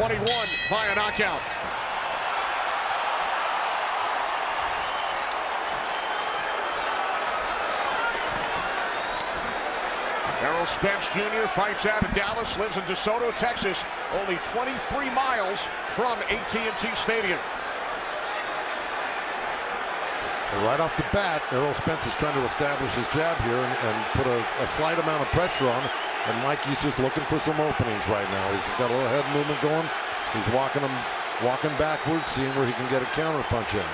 21 via knockout. Errol Spence Jr. fights out of Dallas, lives in DeSoto, Texas, only 23 miles from AT&T Stadium. Right off the bat, Errol Spence is trying to establish his jab here and put a slight amount of pressure on, and Mikey's just looking for some openings right now. He's got a little head movement going. He's walking backwards, seeing where he can get a counter punch in.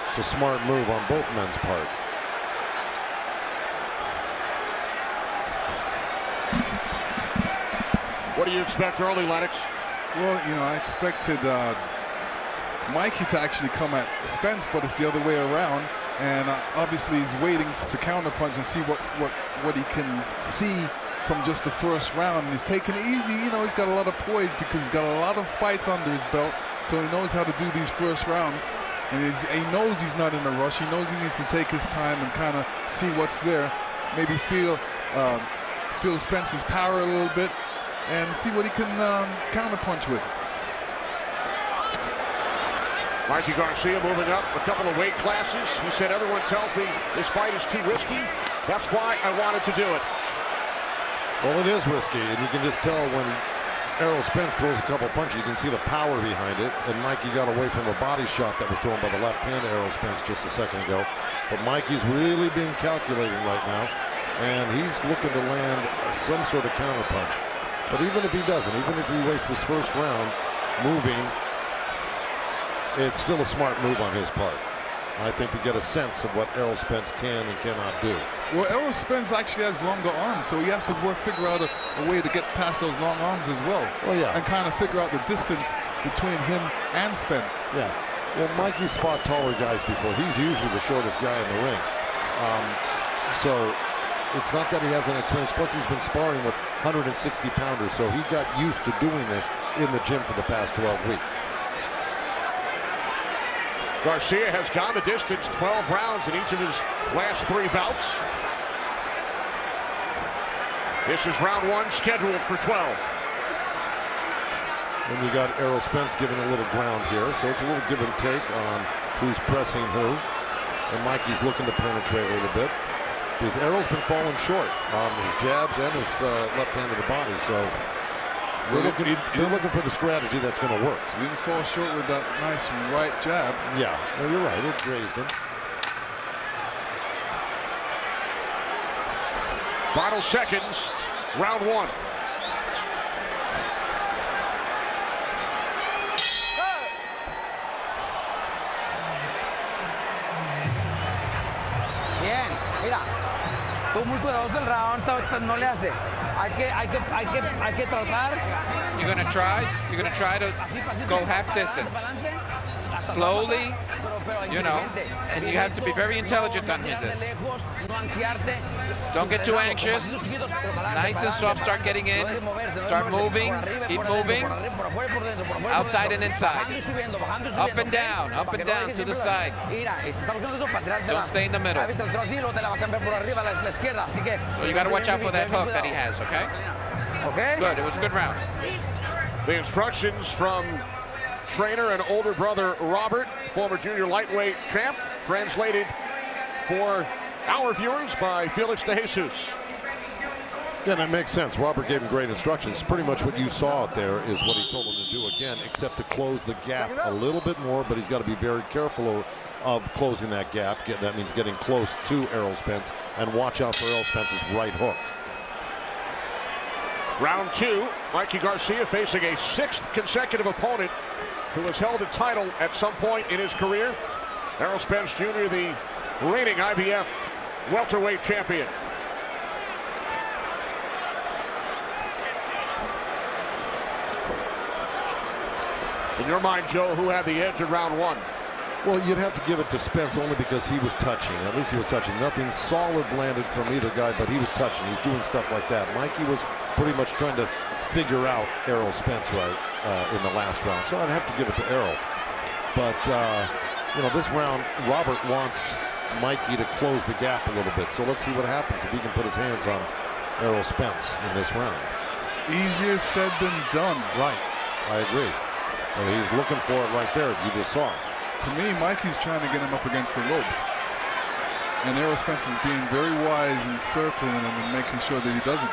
It's a smart move on both men's part. What do you expect early, Lennox? Well, you know, I expected Mikey to actually come at Spence, but it's the other way around. And obviously he's waiting to counterpunch and see what he can see from just the first round. And he's taking it easy. You know, he's got a lot of poise because he's got a lot of fights under his belt, so he knows how to do these first rounds. And he knows he's not in a rush. He knows he needs to take his time and kind of see what's there. Maybe feel Spence's power a little bit and see what he can counterpunch with. Mikey Garcia moving up a couple of weight classes. He said, everyone tells me this fight is too risky. That's why I wanted to do it. Well, it is risky, and you can just tell when Errol Spence throws a couple punches, you can see the power behind it. And Mikey got away from a body shot that was thrown by the left hand of Errol Spence just a second ago. But Mikey's really being calculating right now, and he's looking to land some sort of counter punch. But even if he doesn't, even if he wastes this first round moving, it's still a smart move on his part. I think to get a sense of what Errol Spence can and cannot do. Well, Errol Spence actually has longer arms, so he has to figure out a way to get past those long arms as well. Oh, yeah. And kind of figure out the distance between him and Spence. Yeah. Well, Mikey's fought taller guys before. He's usually the shortest guy in the ring. So it's not that he hasn't experienced. Plus, he's been sparring with 160-pounders, so he got used to doing this in the gym for the past 12 weeks. Garcia has gone the distance, 12 rounds in each of his last 3 bouts. This is round 1, scheduled for 12. And you got Errol Spence giving a little ground here, so it's a little give and take on who's pressing who. And Mikey's looking to penetrate a little bit, because Errol's been falling short on his jabs and his left hand of the body. So they're looking for the strategy that's going to work. He didn't fall short with that nice right jab. Yeah, well, you're right. It grazed him. Final seconds, round 1. Bien, mira, tú muy cuidadoso el round, no le hace. Hay que tratar. You're gonna try to go half distance, slowly, you know, and you have to be very intelligent on this. Don't get too anxious. Nice and soft. Start getting in. Start moving. Keep moving. Outside and inside. Up and down to the side. Don't stay in the middle. So you got to watch out for that hook that he has, okay? Okay. Good. It was a good round. The instructions from trainer and older brother Robert, former junior lightweight champ, translated for our viewers by Felix De Jesus. Yeah, that makes sense. Robert gave him great instructions. Pretty much what you saw out there is what he told him to do again, except to close the gap a little bit more, but he's got to be very careful of closing that gap. That means getting close to Errol Spence, and watch out for Errol Spence's right hook. Round 2, Mikey Garcia facing a 6th consecutive opponent who has held a title at some point in his career. Errol Spence Jr., the reigning IBF welterweight champion. In your mind, Joe, who had the edge in round 1? Well, you'd have to give it to Spence only because he was touching. At least he was touching. Nothing solid landed from either guy, but he was touching. He's doing stuff like that. Mikey was pretty much trying to figure out Errol Spence in the last round. So I'd have to give it to Errol. But, you know, this round, Robert wants Mikey to close the gap a little bit. So let's see what happens if he can put his hands on Errol Spence in this round. Easier said than done. Right. I agree. And he's looking for it right there. You just saw it. To me, Mikey's trying to get him up against the ropes. And Errol Spence is being very wise in circling him and making sure that he doesn't.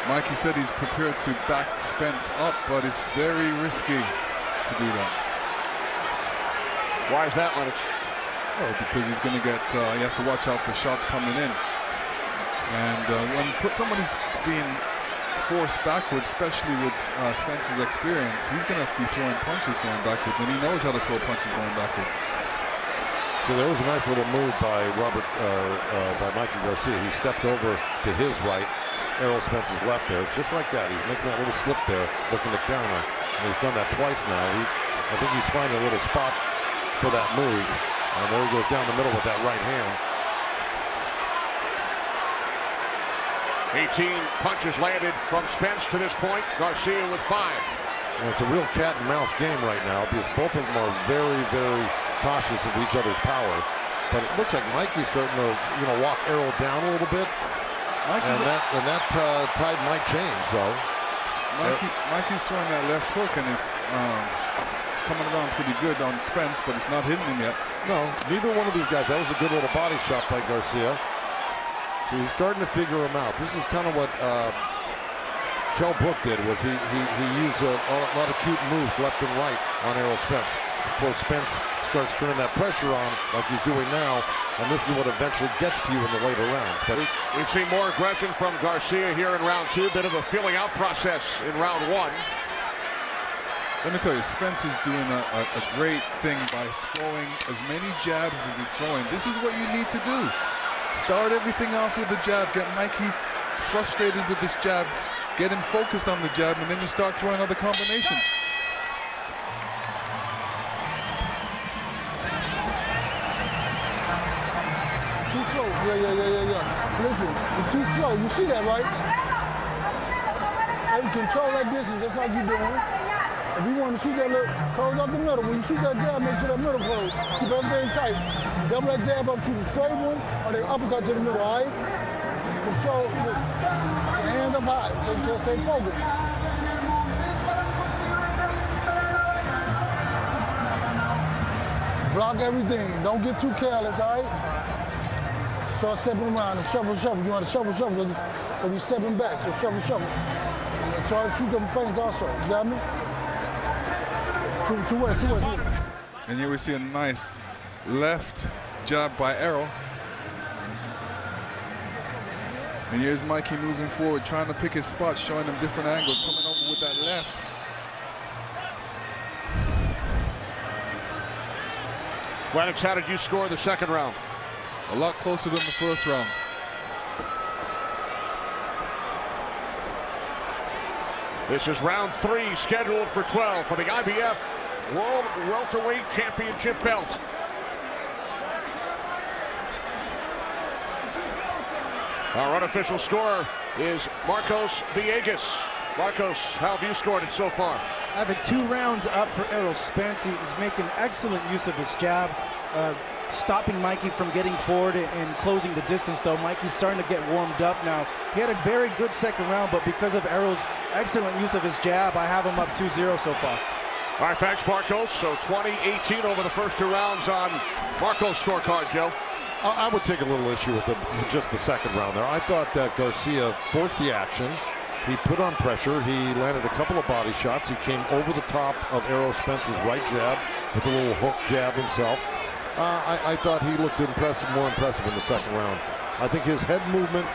Mikey said he's prepared to back Spence up, but it's very risky to do that. Why is that, Lennox? Oh, because he's going to get, he has to watch out for shots coming in. And when somebody's being forced backwards, especially with Spence's experience, he's going to be throwing punches going backwards, and he knows how to throw punches going backwards. So there was a nice little move by Mikey Garcia. He stepped over to his right, Errol Spence's left there, just like that. He's making that little slip there, looking to counter. And he's done that twice now. I think he's finding a little spot for that move. And there he goes down the middle with that right hand. 18 punches landed from Spence to this point. Garcia with 5. And it's a real cat and mouse game right now because both of them are very, very cautious of each other's power. But it looks like Mikey's starting to, walk Errol down a little bit. And that tide might change, though. Mikey's throwing that left hook, and it's coming around pretty good on Spence, but it's not hitting him yet. No, neither one of these guys. That was a good little body shot by Garcia. So he's starting to figure him out. This is kind of what Kell Brook did, was he used a lot of cute moves left and right on Errol Spence. Before Spence starts turning that pressure on like he's doing now, and this is what eventually gets to you in the later rounds. But we've seen more aggression from Garcia here in round 2. Bit of a feeling out process in round 1. Let me tell you, Spence is doing a great thing by throwing as many jabs as he's throwing. This is what you need to do. Start everything off with the jab. Get Mikey frustrated with this jab. Get him focused on the jab, and then you start throwing other combinations. Too slow. Yeah. Listen, you're too slow. You see that, right? And control that distance just like you're doing. If you want to shoot that look, close up the middle. When you shoot that jab, make sure that middle close. Keep everything tight. Double that jab up to the straight one, or the uppercut to the middle, all right? Control, your hands up high, so you can stay focused. Block everything. Don't get too careless, all right? Start stepping around and shuffle. You want to shuffle, because he's stepping back, so shuffle. And try to shoot them feints also, you got me? Two way. And here we see a nice left jab by Errol. And here's Mikey moving forward, trying to pick his spots, showing him different angles, coming over with that left. Lennox, how did you score the second round? A lot closer than the first round. This is round 3, scheduled for 12 for the IBF World Welterweight Championship belt. Our unofficial scorer is Marcos Villegas. Marcos, how have you scored it so far? Having 2 rounds up for Errol Spence. He's making excellent use of his jab, stopping Mikey from getting forward and closing the distance, though. Mikey's starting to get warmed up now. He had a very good second round, but because of Errol's excellent use of his jab, I have him up 2-0 so far. All right, thanks, Marcos. So 20-18 over the first 2 rounds on Marcos' scorecard, Joe. I would take a little issue with just the second round there. I thought that Garcia forced the action. He put on pressure. He landed a couple of body shots. He came over the top of Errol Spence's right jab with a little hook jab himself. I thought he looked more impressive in the second round. I think his head movement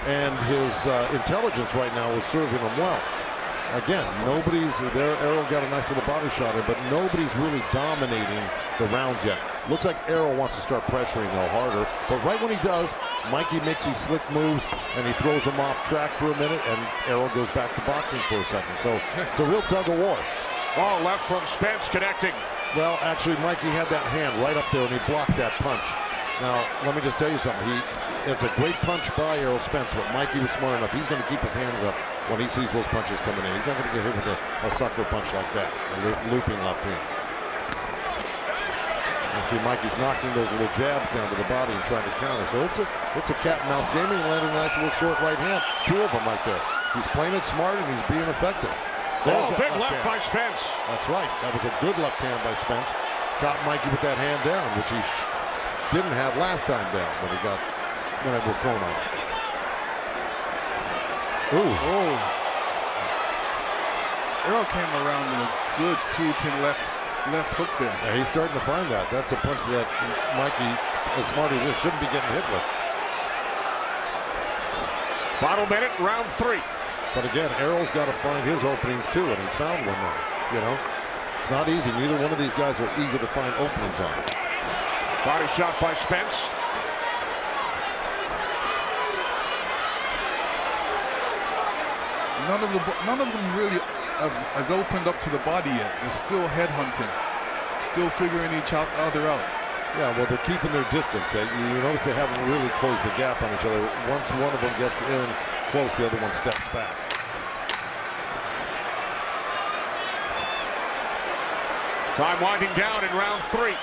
and his intelligence right now is serving him well. Again, nobody's there. Errol got a nice little body shot in, but nobody's really dominating the rounds yet. Looks like Errol wants to start pressuring though harder, but right when he does, Mikey makes these slick moves and he throws him off track for a minute, and Errol goes back to boxing for a second. So it's a real tug of war. Ball left from Spence, connecting. Well, actually, Mikey had that hand right up there and he blocked that punch. Now, let me just tell you something. It's a great punch by Errol Spence, but Mikey was smart enough. He's going to keep his hands up when he sees those punches coming in. He's not going to get hit with a sucker punch like that, a looping left hand. You see Mikey's knocking those little jabs down to the body and trying to counter. So it's a cat and mouse game. He landed a nice little short right hand. 2 of them right there. He's playing it smart and he's being effective. Oh, big left by Spence. That's right. That was a good left hand by Spence. Caught Mikey with that hand down, which he didn't have last time down when it was thrown on him. Ooh. Oh. Errol came around with a good sweeping left hook there. Yeah, he's starting to find that. That's a punch that Mikey, as smart as this, shouldn't be getting hit with. Final minute, round 3. But again, Errol's got to find his openings too, and he's found one now. You know, it's not easy. Neither one of these guys are easy to find openings on. Body shot by Spence. None of them really has opened up to the body yet. They're still headhunting, still figuring each other out. Yeah, well, they're keeping their distance. You notice they haven't really closed the gap on each other. Once one of them gets in close, the other one steps back. Time winding down in round 3.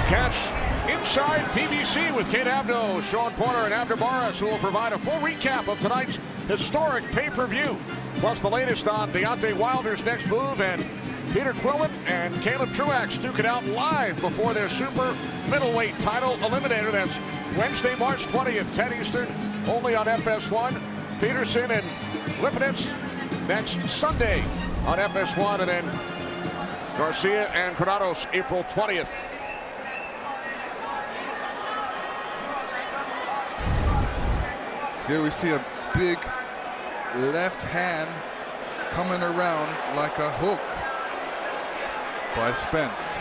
Catch Inside PBC with Kate Abdo, Sean Porter, and Abner Barras, who will provide a full recap of tonight's historic pay-per-view. Plus the latest on Deontay Wilder's next move, and Peter Quillen and Caleb Truax duke it out live before their super middleweight title eliminator. That's Wednesday, March 20th, 10 Eastern, only on FS1. Peterson and Lipinets next Sunday on FS1, and then Garcia and Granados April 20th. Here we see a big left hand coming around like a hook by Spence.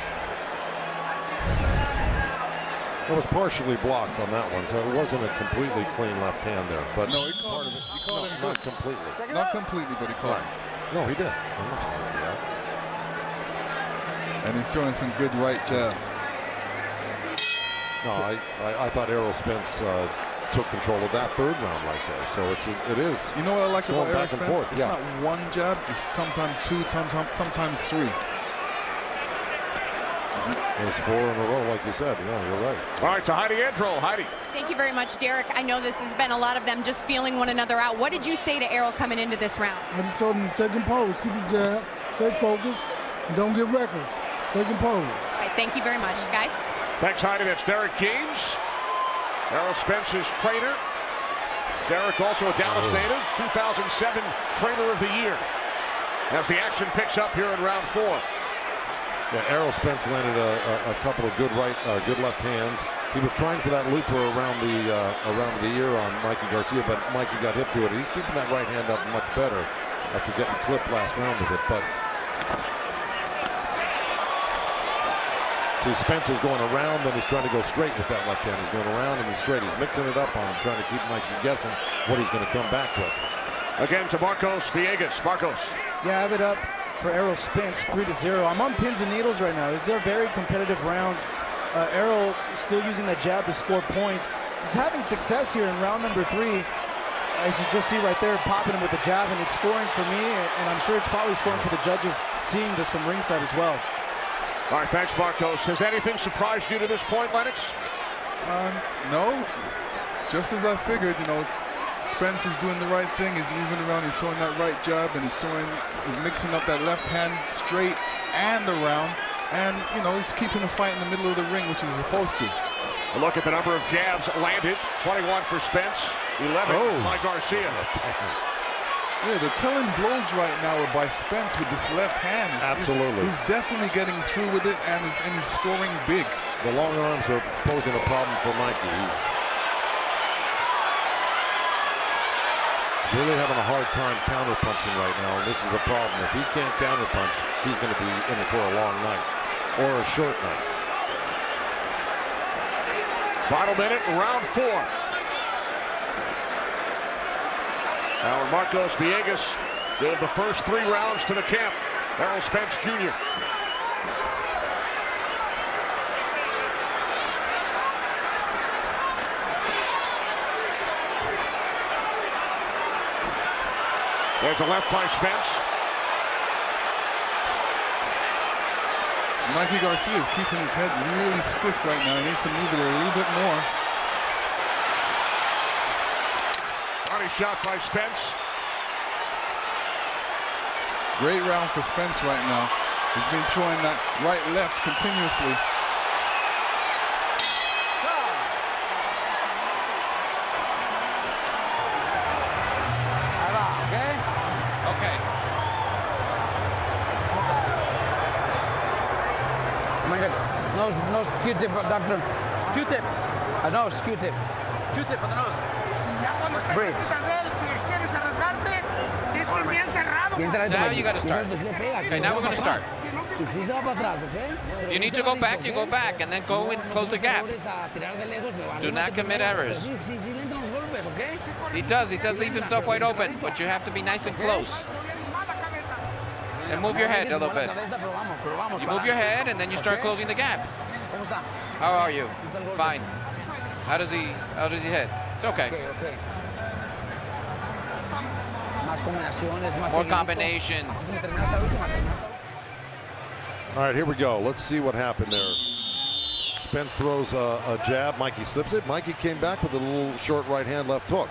It was partially blocked on that one, so it wasn't a completely clean left hand there. But No, he caught him. He caught him not good. completely. Not completely, but he caught him. No, he did. And he's throwing some good right jabs. No, I thought Errol Spence took control of that 3rd round right there. So it is. You know what I like about going Errol back and Spence? forth, It's yeah. not one jab. It's sometimes 2, sometimes 3. It was 4 in a row, like you said. Yeah, you're right. All right, to Heidi Andro. Heidi. Thank you very much, Derek. I know this has been a lot of them just feeling one another out. What did you say to Errol coming into this round? I just told him to take compose, keep his jab, stay focused, and don't get reckless. Take compose. All right, thank you very much, guys. Thanks, Heidi. That's Derek James, Errol Spence's trainer. Derek, also a Dallas native, 2007 Trainer of the Year. As the action picks up here in round 4. Yeah, Errol Spence landed a couple of good left hands. He was trying for that looper around the ear on Mikey Garcia, but Mikey got hit to it. He's keeping that right hand up much better after getting clipped last round with it. But see, Spence is going around, then he's trying to go straight with that left hand. He's going around and he's straight. He's mixing it up on him, trying to keep Mikey guessing what he's going to come back with. Again to Marcos Villegas. Marcos. Yeah, I have it up for Errol Spence, 3-0. I'm on pins and needles right now. These are very competitive rounds. Errol still using that jab to score points. He's having success here in round number 3. As you just see right there, popping him with the jab, and it's scoring for me, and I'm sure it's probably scoring for the judges seeing this from ringside as well. All right, thanks, Marcos. Has anything surprised you to this point, Lennox? No, just as I figured. You know, Spence is doing the right thing. He's moving around. He's throwing that right jab, and he's mixing up that left hand straight and around. And you know, he's keeping the fight in the middle of the ring, which he's supposed to. A look at the number of jabs landed. 21 for Spence, 11 by Garcia. Yeah, the telling blows right now are by Spence with this left hand. Absolutely. He's definitely getting through with it, and he's scoring big. The long arms are posing a problem for Mikey. He's really having a hard time counterpunching right now, and this is a problem. If he can't counterpunch, he's going to be in it for a long night or a short night. Final minute, round 4. Now Marcos Villegas gave the first 3 rounds to the champ, Errol Spence Jr. There's a left by Spence. Mikey Garcia is keeping his head really stiff right now. He needs to move it a little bit more. Body shot by Spence. Great round for Spence right now. He's been throwing that right-left continuously. Okay. No Q-tip, doctor. Q-tip. A nose, Q-tip. Q-tip on the nose. Breathe. Now you got to start. Okay, now we're going to start. You need to go back, you go back, and then go and close the gap. Do not commit errors. He does leave himself wide open, but you have to be nice and close. And move your head a little bit. You move your head, and then you start closing the gap. How are you? Fine. How does he hit? It's okay. More combinations. All right, here we go. Let's see what happened there. Spence throws a jab. Mikey slips it. Mikey came back with a little short right hand, left hook.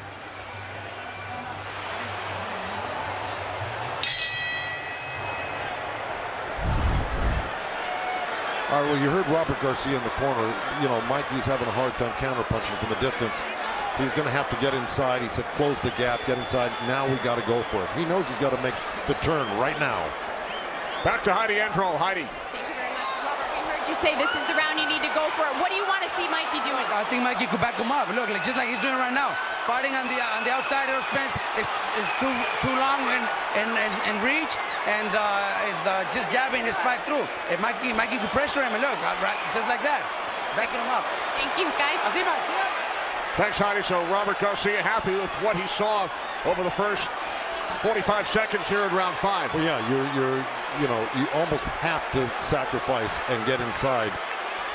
All right, well, you heard Robert Garcia in the corner. You know, Mikey's having a hard time counterpunching from the distance. He's going to have to get inside. He said, close the gap, get inside. Now we got to go for it. He knows he's got to make the turn right now. Back to Heidi Errol. Heidi. Thank you very much, Robert. We heard you say this is the round you need to go for it. What do you want to see Mikey doing? I think Mikey could back him up. Look, like just like he's doing right now. Fighting on the outside of Spence is too long and reach, and is just jabbing his fight through. If Mikey could pressure him, and look, right, just like that, backing him up. Thank you, guys. Así va, así va. Thanks, Heidi. So Robert Garcia happy with what he saw over the first 45 seconds here in round 5. Well, yeah, you almost have to sacrifice and get inside.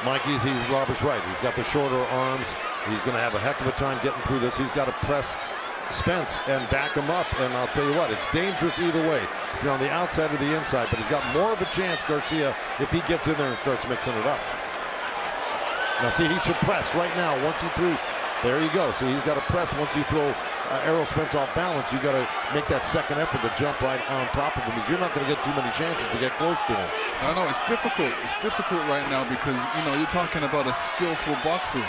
Robert's right. He's got the shorter arms. He's going to have a heck of a time getting through this. He's got to press Spence and back him up. And I'll tell you what, it's dangerous either way. If you're on the outside or the inside, but he's got more of a chance, Garcia, if he gets in there and starts mixing it up. Now, see, he should press right now. Once he threw, there you go. So he's got to press once you throw Errol Spence off balance. You got to make that second effort to jump right on top of him, because you're not going to get too many chances to get close to him. I know it's difficult. It's difficult right now because, you know, you're talking about a skillful boxer,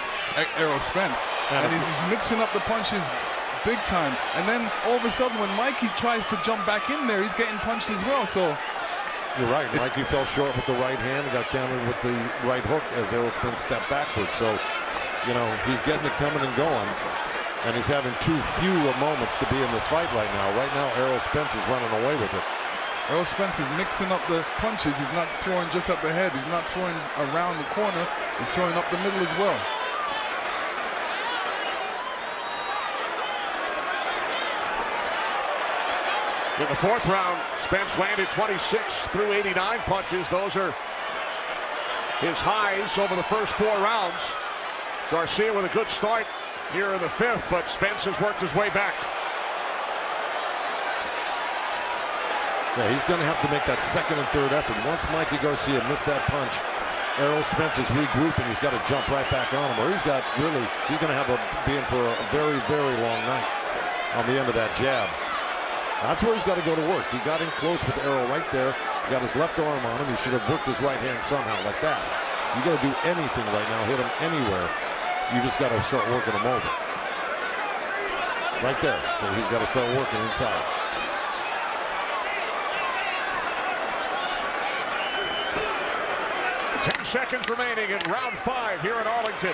Errol Spence, and he's mixing up the punches big time. And then all of a sudden, when Mikey tries to jump back in there, he's getting punched as well. So you're right. Mikey fell short with the right hand and got countered with the right hook as Errol Spence stepped backwards. So, you know, he's getting it coming and going, and he's having too few moments to be in this fight right now. Right now, Errol Spence is running away with it. Errol Spence is mixing up the punches. He's not throwing just at the head. He's not throwing around the corner. He's throwing up the middle as well. In the 4th round, Spence landed 26 through 89 punches. Those are his highs over the first 4 rounds. Garcia with a good start here in the 5th, but Spence has worked his way back. Yeah, he's going to have to make that second and third effort. Once Mikey Garcia missed that punch, Errol Spence is regrouping. He's got to jump right back on him, or he's going to be in for a very, very long night on the end of that jab. That's where he's got to go to work. He got in close with Errol right there. He got his left arm on him. He should have worked his right hand somehow like that. You got to do anything right now, hit him anywhere. You just got to start working him over. Right there. So he's got to start working inside. Seconds remaining in round 5 here in Arlington.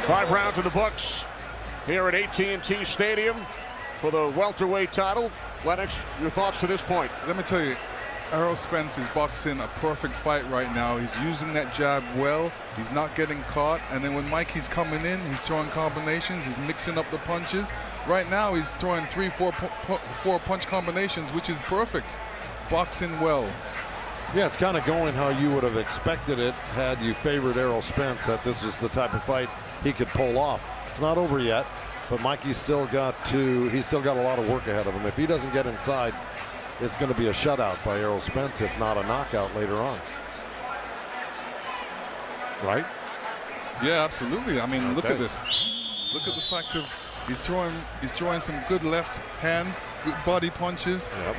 Five rounds in the books here at AT&T Stadium for the welterweight title. Lennox, your thoughts to this point? Let me tell you, Errol Spence is boxing a perfect fight right now. He's using that jab well. He's not getting caught. And then when Mikey's coming in, he's throwing combinations. He's mixing up the punches. Right now, he's throwing 3, 4 punch combinations, which is perfect. Boxing well. Yeah, it's kind of going how you would have expected it had you favored Errol Spence, that this is the type of fight he could pull off. It's not over yet, but Mikey's still got a lot of work ahead of him. If he doesn't get inside, it's going to be a shutout by Errol Spence, if not a knockout later on. Right? Yeah, absolutely. I mean, look at this. Look at the fact of he's throwing some good left hands, good body punches. Yep.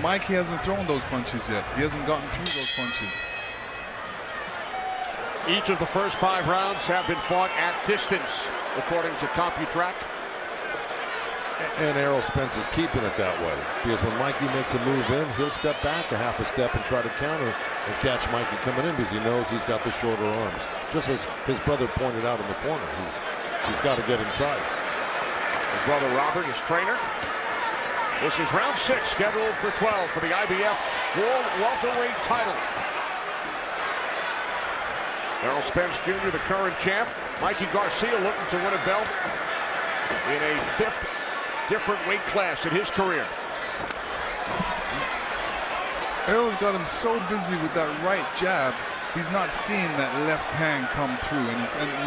Mikey hasn't thrown those punches yet. He hasn't gotten through those punches. Each of the first 5 rounds have been fought at distance, according to CompuTrack. And Errol Spence is keeping it that way, because when Mikey makes a move in, he'll step back a half a step and try to counter and catch Mikey coming in, because he knows he's got the shorter arms. Just as his brother pointed out in the corner, he's got to get inside. His brother Robert, his trainer. This is round 6, scheduled for 12 for the IBF World Welterweight title. Errol Spence Jr., the current champ. Mikey Garcia looking to win a belt in a 5th different weight class in his career. Errol's got him so busy with that right jab, he's not seeing that left hand come through. And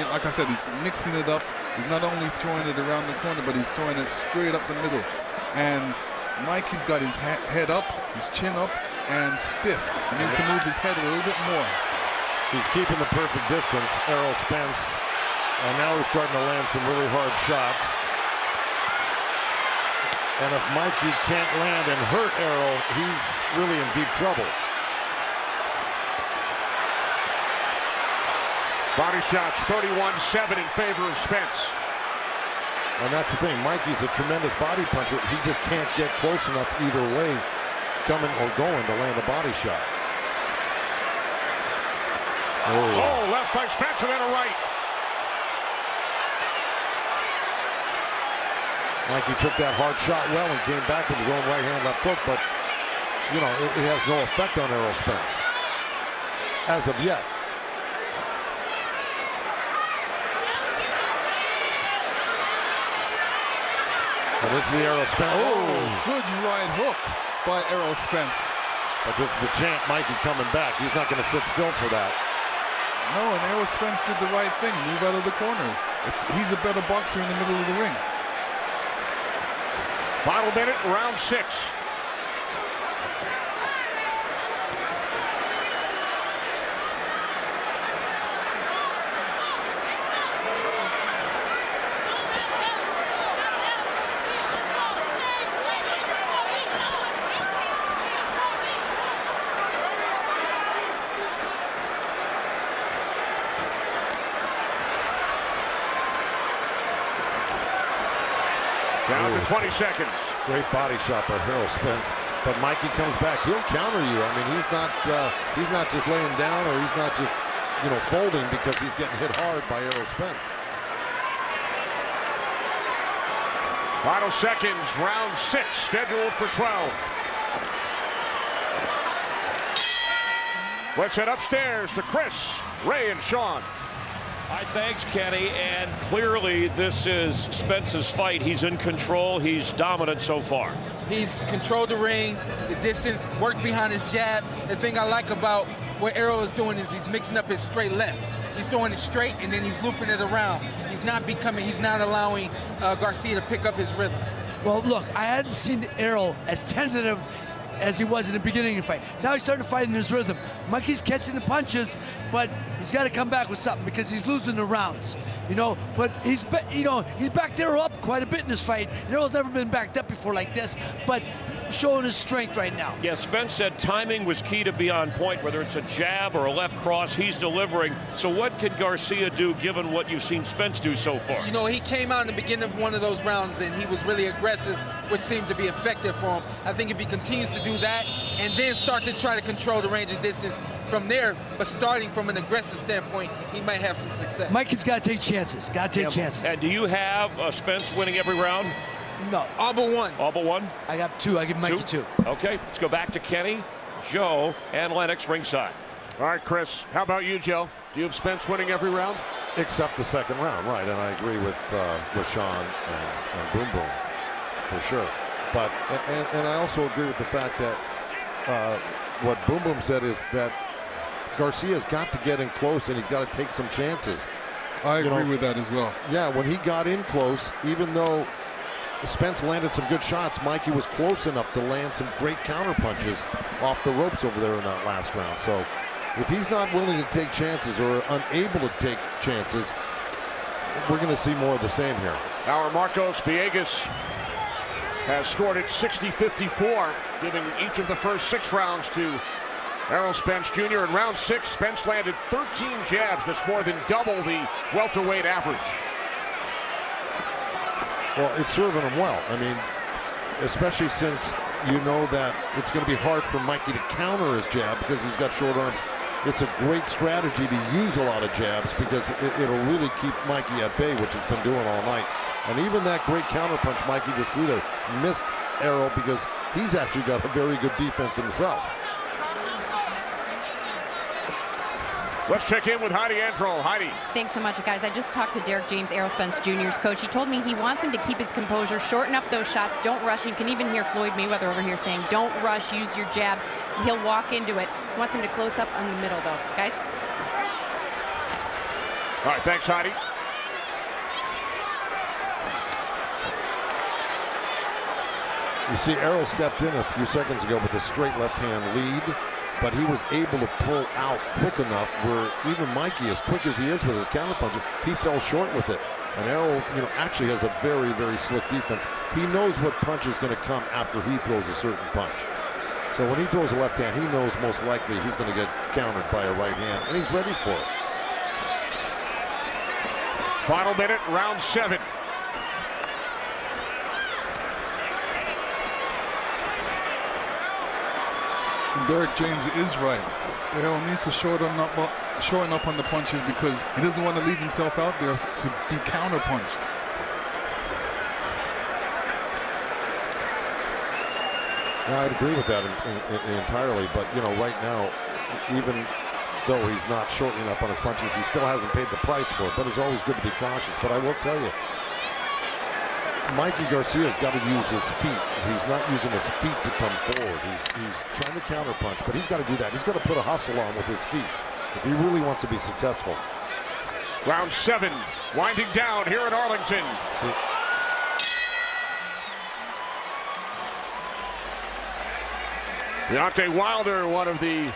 like I said, he's mixing it up. He's not only throwing it around the corner, but he's throwing it straight up the middle. And Mikey's got his head up, his chin up, and stiff. He needs to move his head a little bit more. He's keeping the perfect distance, Errol Spence. And now he's starting to land some really hard shots. And if Mikey can't land and hurt Errol, he's really in deep trouble. Body shots 31-7 in favor of Spence. And that's the thing, Mikey's a tremendous body puncher. He just can't get close enough either way, coming or going, to land a body shot. Oh, left by Spence and then a right. Mikey took that hard shot well and came back with his own right hand left hook, but, you know, it has no effect on Errol Spence as of yet. And this is the Errol Spence. Oh, good right hook by Errol Spence. But this is the champ, Mikey, coming back. He's not going to sit still for that. No, and Errol Spence did the right thing. Move out of the corner. He's a better boxer in the middle of the ring. Final minute, round 6. Down to 20 seconds. Great body shot by Errol Spence, but Mikey comes back. He'll counter you. I mean, he's not just laying down, or he's not just, you know, folding because he's getting hit hard by Errol Spence. Final seconds, round 6, scheduled for 12. Let's head upstairs to Chris, Ray, and Sean. Hi, thanks, Kenny. And clearly, this is Spence's fight. He's in control. He's dominant so far. He's controlled the ring, the distance, worked behind his jab. The thing I like about what Errol is doing is he's mixing up his straight left. He's throwing it straight, and then he's looping it around. He's not allowing Garcia to pick up his rhythm. Well, look, I hadn't seen Errol as tentative as he was in the beginning of the fight. Now he's starting to fight in his rhythm. Mikey's catching the punches, but he's got to come back with something because he's losing the rounds, you know. But he's backed Errol up quite a bit in this fight. Errol's never been backed up before like this, but showing his strength right now. Yeah, Spence said timing was key to be on point, whether it's a jab or a left cross, he's delivering. So what can Garcia do given what you've seen Spence do so far? You know, he came out in the beginning of one of those rounds and he was really aggressive, which seemed to be effective for him. I think if he continues to do that and then start to try to control the range of distance from there, but starting from an aggressive standpoint, he might have some success. Mikey's got to take chances. Got to take chances. And do you have Spence winning every round? No. All but one. All but one? I got two. I give Mikey two. Okay, let's go back to Kenny, Joe, and Lennox ringside. All right, Chris, how about you, Joe? Do you have Spence winning every round? Except the second round, right? And I agree with Sean and Boom Boom for sure. But and I also agree with the fact that what Boom Boom said is that Garcia's got to get in close and he's got to take some chances. I agree with that as well. Yeah, when he got in close, even though Spence landed some good shots, Mikey was close enough to land some great counter punches off the ropes over there in that last round. So if he's not willing to take chances or unable to take chances, we're going to see more of the same here. Our Marcos Villegas has scored at 60-54, giving each of the first 6 rounds to Errol Spence Jr. In round 6, Spence landed 13 jabs. That's more than double the welterweight average. Well, it's serving him well. I mean, especially since you know that it's going to be hard for Mikey to counter his jab because he's got short arms. It's a great strategy to use a lot of jabs because it'll really keep Mikey at bay, which he's been doing all night. And even that great counter punch Mikey just threw there missed Errol because he's actually got a very good defense himself. Let's check in with Heidi Errol. Heidi. Thanks so much, guys. I just talked to Derek James, Errol Spence Jr.'s coach. He told me he wants him to keep his composure, shorten up those shots, don't rush. You can even hear Floyd Mayweather over here saying, don't rush, use your jab. He'll walk into it. He wants him to close up on the middle, though. Guys? All right, thanks, Heidi. You see, Errol stepped in a few seconds ago with a straight left-hand lead, but he was able to pull out quick enough where even Mikey, as quick as he is with his counterpuncher, he fell short with it. And Errol, actually has a very, very slick defense. He knows what punch is going to come after he throws a certain punch. So when he throws a left hand, he knows most likely he's going to get countered by a right hand, and he's ready for it. Final minute, round 7. And Derek James is right. Errol needs to shorten up on the punches because he doesn't want to leave himself out there to be counter-punched. Yeah, I'd agree with that entirely, but right now, even though he's not shortening up on his punches, he still hasn't paid the price for it, but it's always good to be cautious. But I will tell you, Mikey Garcia's got to use his feet. He's not using his feet to come forward. He's trying to counterpunch, but he's got to do that. He's got to put a hustle on with his feet if he really wants to be successful. Round 7, winding down here in Arlington. See. Deontay Wilder, one of the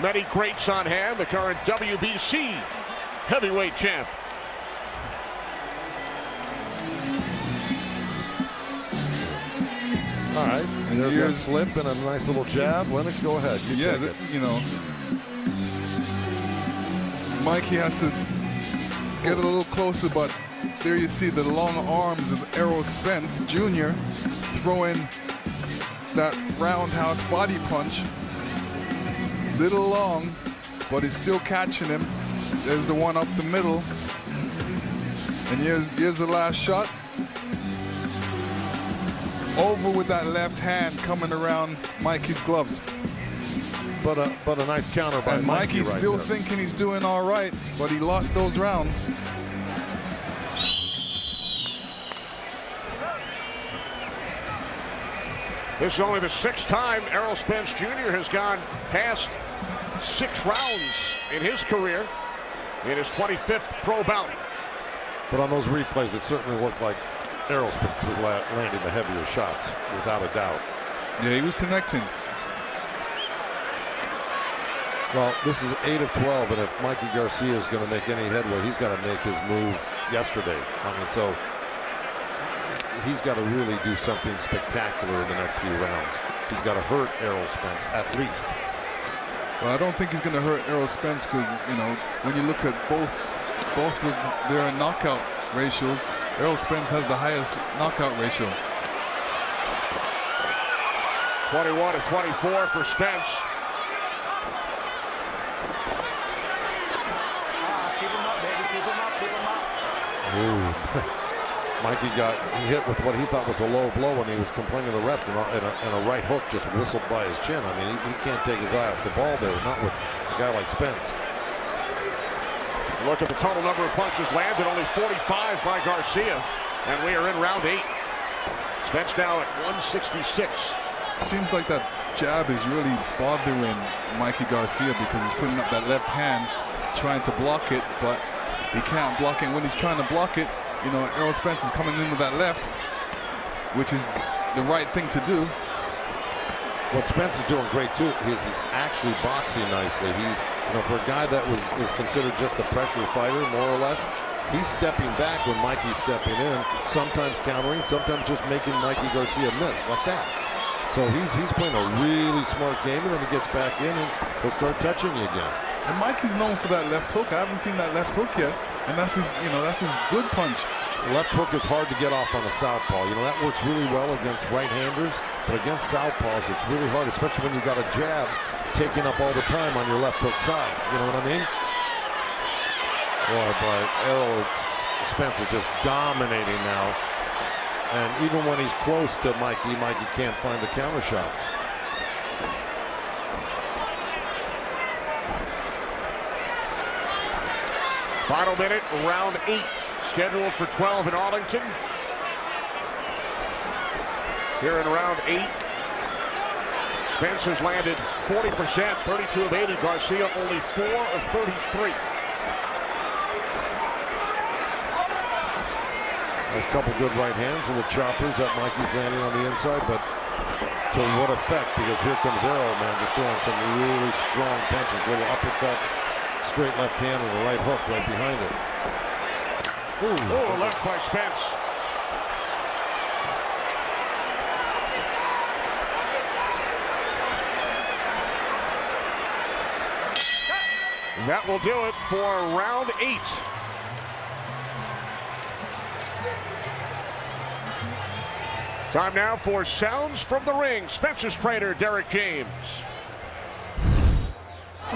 many greats on hand, the current WBC heavyweight champ. All right, and there's that slip and a nice little jab. Lennox, go ahead. Mikey has to get a little closer, but there you see the long arms of Errol Spence Jr. throwing that roundhouse body punch. Little long, but he's still catching him. There's the one up the middle. And here's the last shot. Over with that left hand coming around Mikey's gloves. But a nice counter by and Mikey. Mikey's right still there. thinking he's doing all right, but he lost those rounds. This is only the 6th time Errol Spence Jr. has gone past 6 rounds in his career in his 25th pro bout. But on those replays, it certainly looked like Errol Spence was landing the heavier shots, without a doubt. Yeah, he was connecting. Well, this is 8 of 12, and if Mikey Garcia is going to make any headway, he's got to make his move yesterday. I mean, so he's got to really do something spectacular in the next few rounds. He's got to hurt Errol Spence at least. Well, I don't think he's going to hurt Errol Spence because, when you look at both of their knockout ratios, Errol Spence has the highest knockout ratio. 21 of 24 for Spence. Keep him up, baby. Keep him up. Keep him up. Ooh. Mikey got hit with what he thought was a low blow when he was complaining to the ref, and a right hook just whistled by his chin. I mean, he can't take his eye off the ball there, not with a guy like Spence. Look at the total number of punches landed, only 45 by Garcia, and we are in round 8. Spence now at 166. Seems like that jab is really bothering Mikey Garcia because he's putting up that left hand, trying to block it, but he can't block it. When he's trying to block it, you know, Errol Spence is coming in with that left, which is the right thing to do. What Spence is doing great too is he's actually boxing nicely. He's, you know, for a guy that is considered just a pressure fighter, more or less, he's stepping back when Mikey's stepping in, sometimes countering, sometimes just making Mikey Garcia miss like that. So he's playing a really smart game, and then he gets back in and he'll start touching you again. And Mikey's known for that left hook. I haven't seen that left hook yet, and that's his, you know, that's his good punch. Left hook is hard to get off on a southpaw. You know, that works really well against right-handers, but against southpaws, it's really hard, especially when you got a jab taking up all the time on your left hook side. You know what I mean? Boy, but Errol Spence is just dominating now. And even when he's close to Mikey, Mikey can't find the counter shots. Final minute, round 8, scheduled for 12 in Arlington. Here in round 8, Spence has landed 40%, 32 of 80. Garcia only 4 of 33. There's a couple good right hands, little choppers that Mikey's landing on the inside, but to what effect? Because here comes Errol, man, just throwing some really strong punches, little uppercut, straight left hand, and a right hook right behind it. Ooh, left by Spence. That will do it for round 8. Time now for Sounds from the Ring. Spence's trainer, Derek James.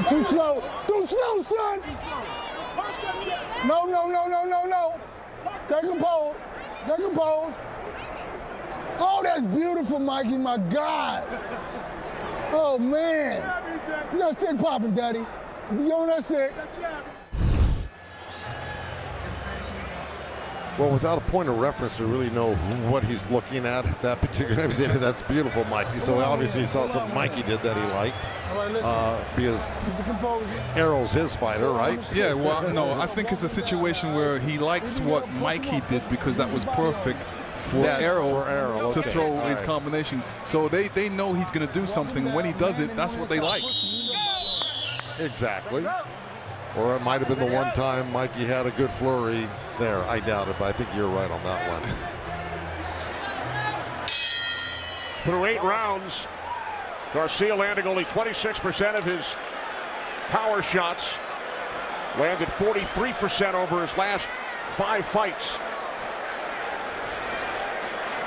Too slow, son. No. Take a pose. Oh, that's beautiful, Mikey, my God. Oh, man. You got stick popping, Daddy. You on that stick. Well, without a point of reference to really know what he's looking at that particular episode, that's beautiful, Mikey. So obviously he saw something Mikey did that he liked, because Errol's his fighter, right? Yeah, well, no, I think it's a situation where he likes what Mikey did because that was perfect for Errol to throw his combination. So they know he's going to do something. When he does it, that's what they like. Exactly. Or it might have been the one time Mikey had a good flurry there. I doubt it, but I think you're right on that one. Through 8 rounds, Garcia landing only 26% of his power shots. Landed 43% over his last 5 fights.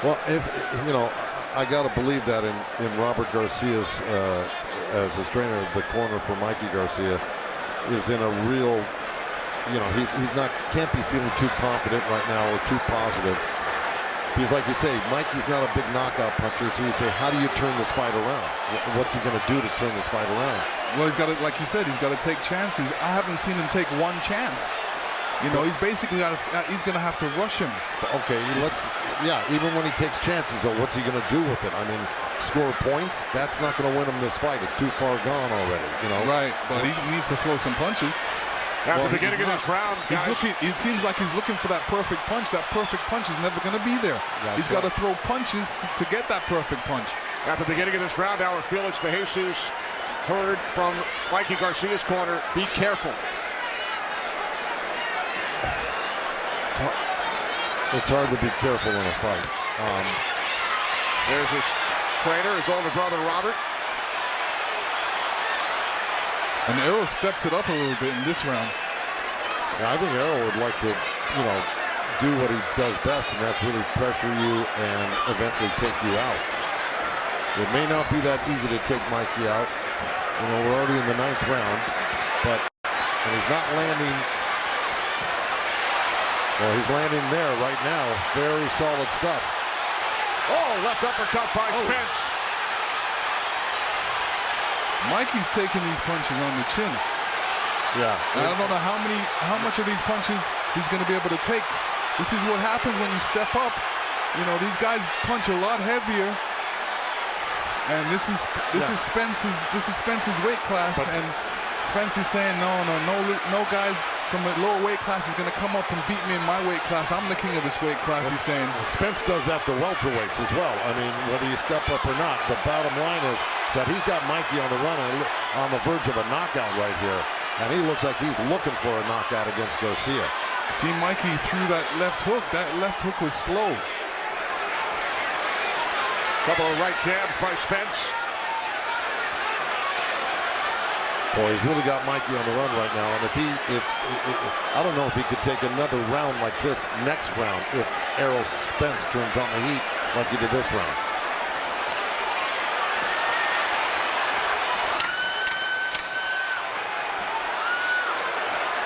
Well, if you know, I got to believe that in Robert Garcia's as his trainer, the corner for Mikey Garcia is in a real, you know, he's can't be feeling too confident right now or too positive. Because like you say, Mikey's not a big knockout puncher, so you say, how do you turn this fight around? What's he going to do to turn this fight around? Well, he's got to, like you said, he's got to take chances. I haven't seen him take one chance. You know, he's basically he's going to have to rush him. Okay, even when he takes chances, though, what's he going to do with it? I mean, score points? That's not going to win him this fight. It's too far gone already, you know? Right, but he needs to throw some punches. At the beginning of this round, he's looking. It seems like he's looking for that perfect punch. That perfect punch is never going to be there. He's got to throw punches to get that perfect punch. At the beginning of this round, our Felix De Jesus heard from Mikey Garcia's corner, be careful. It's hard to be careful in a fight. There's his trainer, his older brother, Robert. And Errol stepped it up a little bit in this round. Yeah, I think Errol would like to, you know, do what he does best, and that's really pressure you and eventually take you out. It may not be that easy to take Mikey out. You know, we're already in the 9th round, but and he's not landing Well, he's landing there right now. Very solid stuff. Oh, left uppercut by Spence. Mikey's taking these punches on the chin. Yeah. I don't know how much of these punches he's going to be able to take. This is what happens when you step up. You know, these guys punch a lot heavier. And this is Spence's weight class, and Spence is saying no guys from a lower weight class is going to come up and beat me in my weight class. I'm the king of this weight class. He's saying. Spence does that to welterweights as well. I mean, whether you step up or not, the bottom line is that he's got Mikey on the run and on the verge of a knockout right here, and he looks like he's looking for a knockout against Garcia. See, Mikey threw that left hook. That left hook was slow. Couple of right jabs by Spence. Boy, he's really got Mikey on the run right now, and if I don't know if he could take another round like this next round if Errol Spence turns on the heat like he did this round.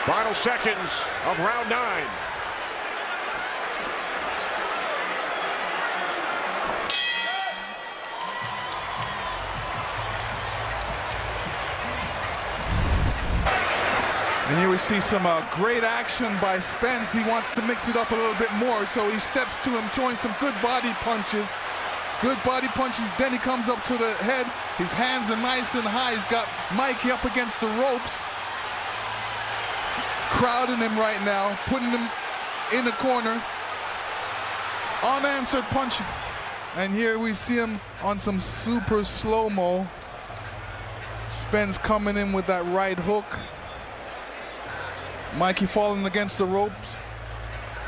Final seconds of round 9. And here we see some great action by Spence. He wants to mix it up a little bit more, so he steps to him, throwing some good body punches. Good body punches, then he comes up to the head. His hands are nice and high. He's got Mikey up against the ropes. Crowding him right now, putting him in the corner. Unanswered punch. And here we see him on some super slow-mo. Spence coming in with that right hook. Mikey falling against the ropes.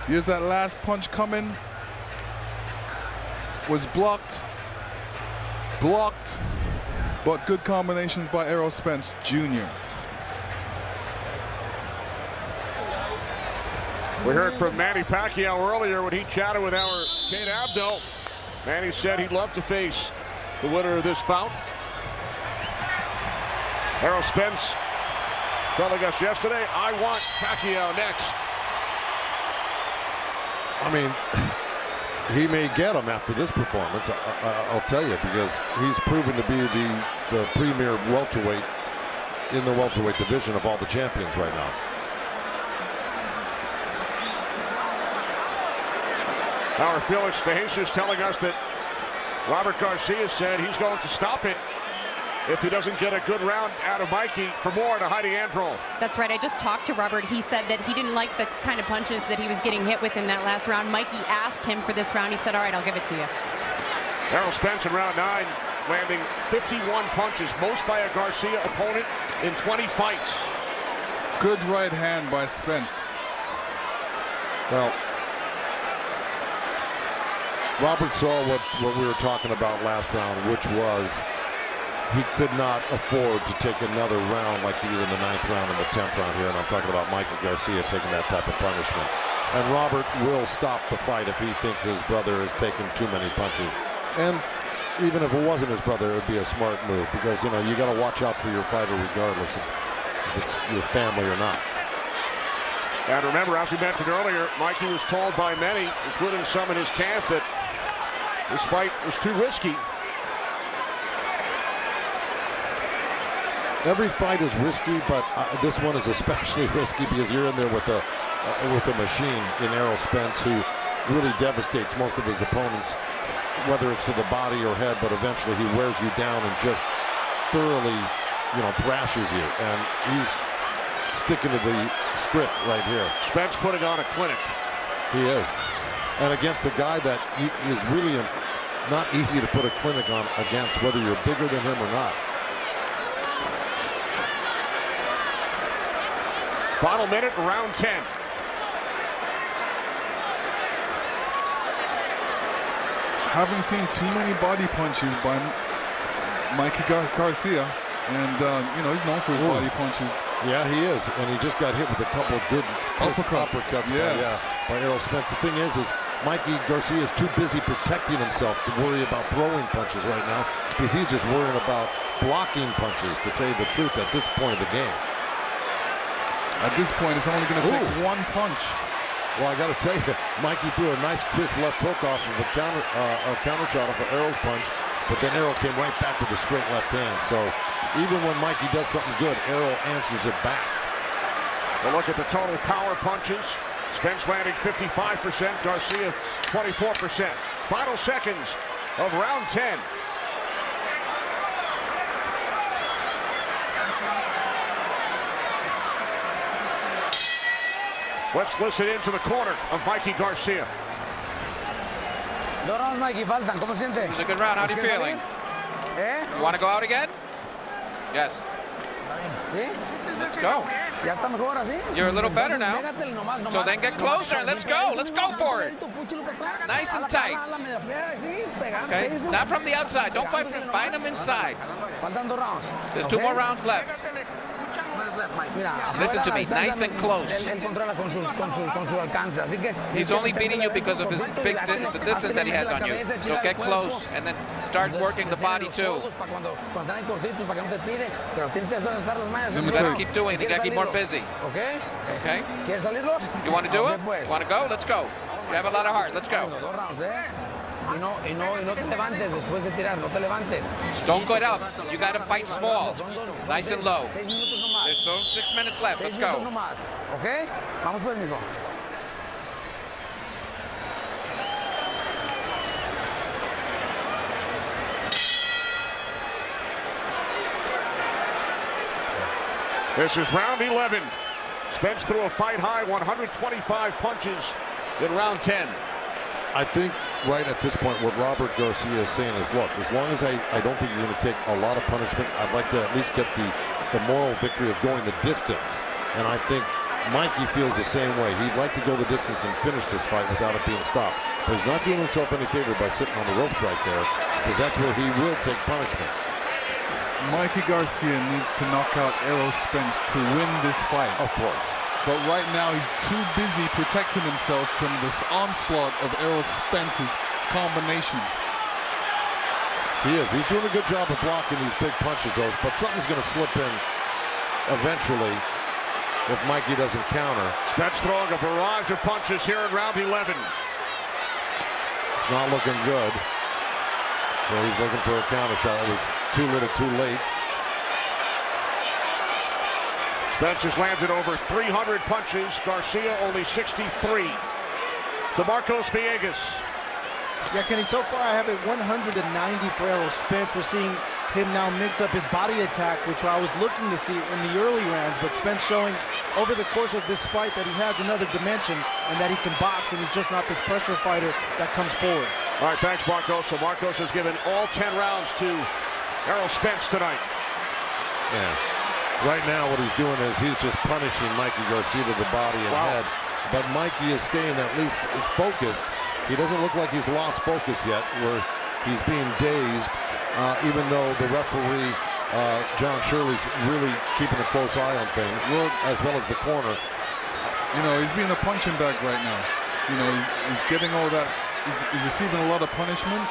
Here's that last punch coming. Was blocked, but good combinations by Errol Spence Jr. We heard from Manny Pacquiao earlier when he chatted with our Kate Abdo. Manny said he'd love to face the winner of this bout. Errol Spence telling us yesterday, I want Pacquiao next. I mean, he may get him after this performance, I'll tell you, because he's proven to be the premier welterweight in the welterweight division of all the champions right now. Our Felix De Jesus telling us that Robert Garcia said he's going to stop it if he doesn't get a good round out of Mikey. For more, to Heidi Androl. That's right. I just talked to Robert. He said that he didn't like the kind of punches that he was getting hit with in that last round. Mikey asked him for this round. He said, all right, I'll give it to you. Errol Spence in round 9 landing 51 punches, most by a Garcia opponent in 20 fights. Good right hand by Spence. Well, Robert saw what we were talking about last round, which was he could not afford to take another round like he did in the 9th round and the 10th round here. And I'm talking about Mikey Garcia taking that type of punishment. And Robert will stop the fight if he thinks his brother is taking too many punches. And even if it wasn't his brother, it would be a smart move, because, you know, you got to watch out for your fighter regardless if it's your family or not. And remember, as we mentioned earlier, Mikey was told by many, including some in his camp, that this fight was too risky. Every fight is risky, but this one is especially risky because you're in there with a machine in Errol Spence, who really devastates most of his opponents, whether it's to the body or head, but eventually he wears you down and just thoroughly, thrashes you. And he's sticking to the script right here. Spence putting on a clinic. He is. And against a guy that is really not easy to put a clinic on against, whether you're bigger than him or not. Final minute, round 10. Haven't seen too many body punches by Mikey Garcia, and he's known for his body punches. Yeah, he is, and he just got hit with a couple of good uppercuts by Errol Spence. The thing is Mikey Garcia is too busy protecting himself to worry about throwing punches right now, because he's just worrying about blocking punches, to tell you the truth, at this point of the game. At this point, it's only going to take one punch. Well, I got to tell you, Mikey threw a nice crisp left hook off of a counter shot off of Errol's punch, but then Errol came right back with a straight left hand. So even when Mikey does something good, Errol answers it back. We'll look at the total power punches. Spence landing 55%, Garcia 24%. Final seconds of round 10. Let's listen into the corner of Mikey Garcia. Dos rounds, Mikey, faltan. ¿Cómo siente? It was a good round. How are you feeling? You want to go out again? Yes. ¿Sí? Let's go. Ya está mejor así. You're a little better now. Pégatele nomás, nomás. So then get closer and let's go. Let's go for it. Nice and tight. Okay, not from the outside. Don't fight them inside. Faltan dos rounds. There's 2 more rounds left. Listen to me, nice and close. Él controla con su alcance, así que He's only beating you because of his the distance that he has on you. So get close and then start working the body too. Let's keep doing it. You gotta keep more busy. Okay? Okay? ¿Quieres salirlos? You want to do it? Want to go? Let's go. You have a lot of heart. Let's go. Dos rounds, Y no te levantes después de tirar, no te levantes. Don't get up. You got to fight small. Nice and low. 6 minutos nomás. There's still 6 minutes left. Let's 6 minutos go. nomás. ¿Ok? Vamos pues, mijo. This is round 11. Spence threw a fight-high 125 punches in round 10. I think right at this point what Robert Garcia is saying is, look, as long as I don't think you're going to take a lot of punishment, I'd like to at least get the moral victory of going the distance. And I think Mikey feels the same way. He'd like to go the distance and finish this fight without it being stopped. But he's not doing himself any favor by sitting on the ropes right there, because that's where he will take punishment. Mikey Garcia needs to knock out Errol Spence to win this fight. Of course. But right now he's too busy protecting himself from this onslaught of Errol Spence's combinations. He is. He's doing a good job of blocking these big punches, though, but something's going to slip in eventually if Mikey doesn't counter. Spence throwing a barrage of punches here in round 11. It's not looking good. So he's looking for a counter shot. It was too little, too late. Spence has landed over 300 punches. Garcia only 63. To Marcos Villegas. Yeah, Kenny, so far I have it 190 for Errol Spence. We're seeing him now mix up his body attack, which I was looking to see in the early rounds, but Spence showing over the course of this fight that he has another dimension and that he can box, and he's just not this pressure fighter that comes forward. All right, thanks, Marcos. So Marcos has given all 10 rounds to Errol Spence tonight. Yeah. Right now what he's doing is he's just punishing Mikey Garcia to the body and head. But Mikey is staying at least focused. He doesn't look like he's lost focus yet, where he's being dazed, even though the referee, John Shirley's really keeping a close eye on things, as well as the corner. You know, he's being a punching bag right now. You know, he's getting all that. He's receiving a lot of punishment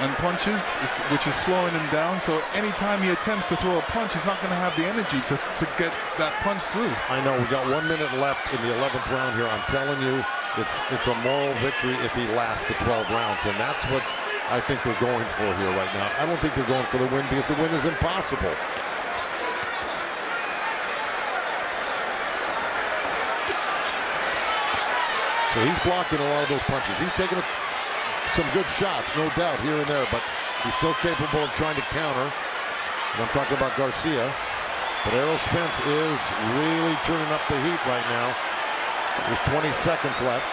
and punches, which is slowing him down. So anytime he attempts to throw a punch, he's not going to have the energy to get that punch through. I know, we got 1 minute left in the 11th round here. I'm telling you, it's a moral victory if he lasts the 12 rounds, and that's what I think they're going for here right now. I don't think they're going for the win because the win is impossible. So he's blocking a lot of those punches. He's taking some good shots, no doubt, here and there, but he's still capable of trying to counter. And I'm talking about Garcia. But Errol Spence is really turning up the heat right now. There's 20 seconds left.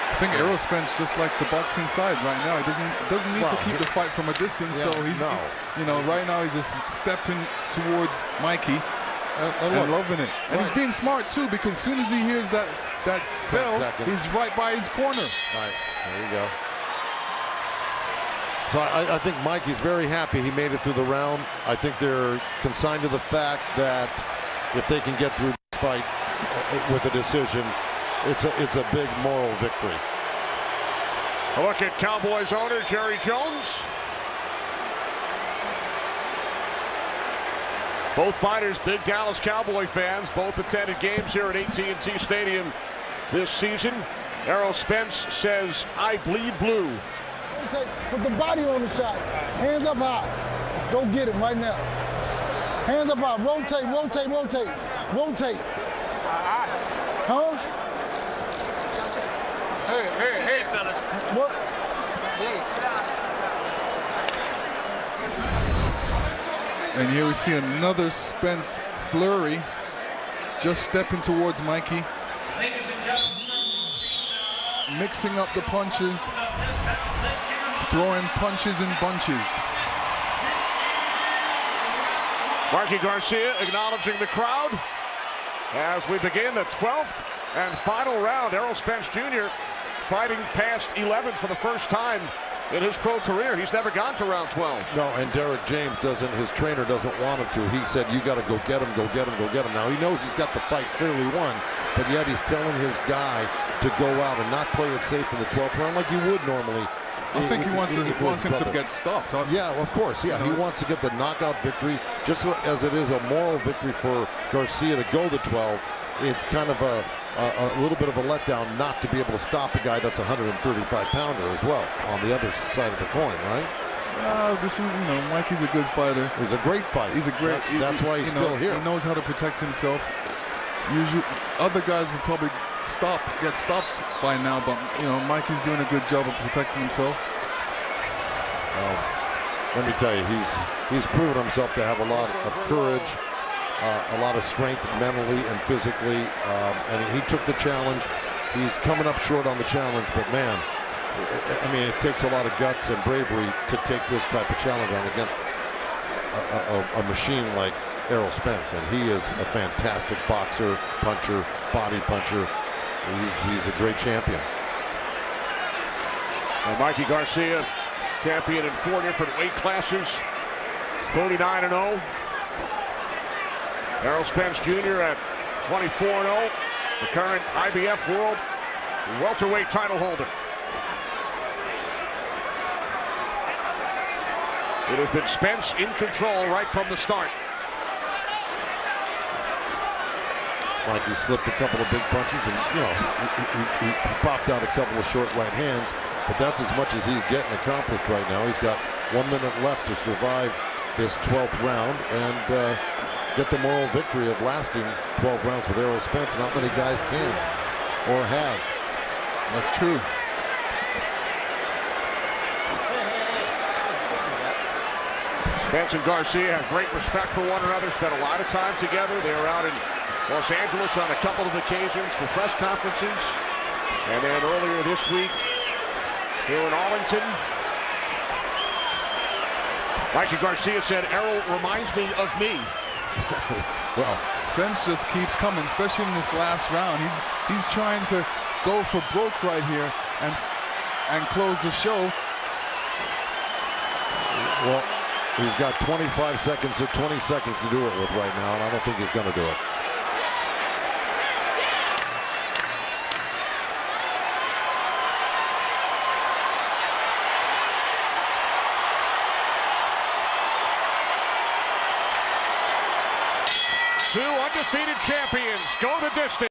I think Errol Spence just likes to box inside right now. He doesn't need to keep the fight from a distance. So he's, you know, right now he's just stepping towards Mikey and loving it. And he's being smart too, because as soon as he hears that bell, he's right by his corner. Right, there you go. So I think Mikey's very happy he made it through the round. I think they're consigned to the fact that if they can get through this fight with a decision, it's a big moral victory. A look at Cowboys owner Jerry Jones. Both fighters, big Dallas Cowboy fans. Both attended games here at AT&T Stadium this season. Errol Spence says, "I bleed blue." Put the body on the shot. Hands up high. Go get him right now. Hands up high. Rotate, rotate, rotate. Rotate. Huh? Hey, fellas. What? And here we see another Spence flurry, just stepping towards Mikey, mixing up the punches, throwing punches in bunches. Mikey Garcia acknowledging the crowd as we begin the 12th and final round. Errol Spence Jr. fighting past 11 for the first time in his pro career. He's never gone to round 12. No, and Derek James doesn't, his trainer doesn't want him to. He said, "You got to go get him, go get him, go get him." Now he knows he's got the fight clearly won, but yet he's telling his guy to go out and not play it safe in the 12th round like you would normally. I think he wants him to get stopped. Yeah, of course. Yeah, he wants to get the knockout victory, just as it is a moral victory for Garcia to go to 12. It's kind of a little bit of a letdown not to be able to stop a guy that's a 135-pounder as well on the other side of the coin, right? This is, Mikey's a good fighter. He's a great fighter. He's a great. That's why he's still here. He knows how to protect himself. Usually, other guys would probably get stopped by now, but Mikey's doing a good job of protecting himself. Well, let me tell you, he's proven himself to have a lot of courage, a lot of strength mentally and physically, and he took the challenge. He's coming up short on the challenge, but man, I mean, it takes a lot of guts and bravery to take this type of challenge on against a machine like Errol Spence, and he is a fantastic boxer, puncher, body puncher. He's a great champion. And Mikey Garcia, champion in 4 different weight classes, 39-0. Errol Spence Jr. at 24-0, the current IBF World welterweight title holder. It has been Spence in control right from the start. Mikey slipped a couple of big punches, and he popped out a couple of short right hands, but that's as much as he's getting accomplished right now. He's got 1 minute left to survive this 12th round and get the moral victory of lasting 12 rounds with Errol Spence. Not many guys can or have. That's true. Spence and Garcia have great respect for one another, spent a lot of time together. They were out in Los Angeles on a couple of occasions for press conferences. And then earlier this week here in Arlington, Mikey Garcia said, "Errol reminds me of me." Well, Spence just keeps coming, especially in this last round. He's trying to go for broke right here and close the show. Well, he's got 25 seconds to 20 seconds to do it with right now, and I don't think he's going to do it. Two undefeated champions go the distance.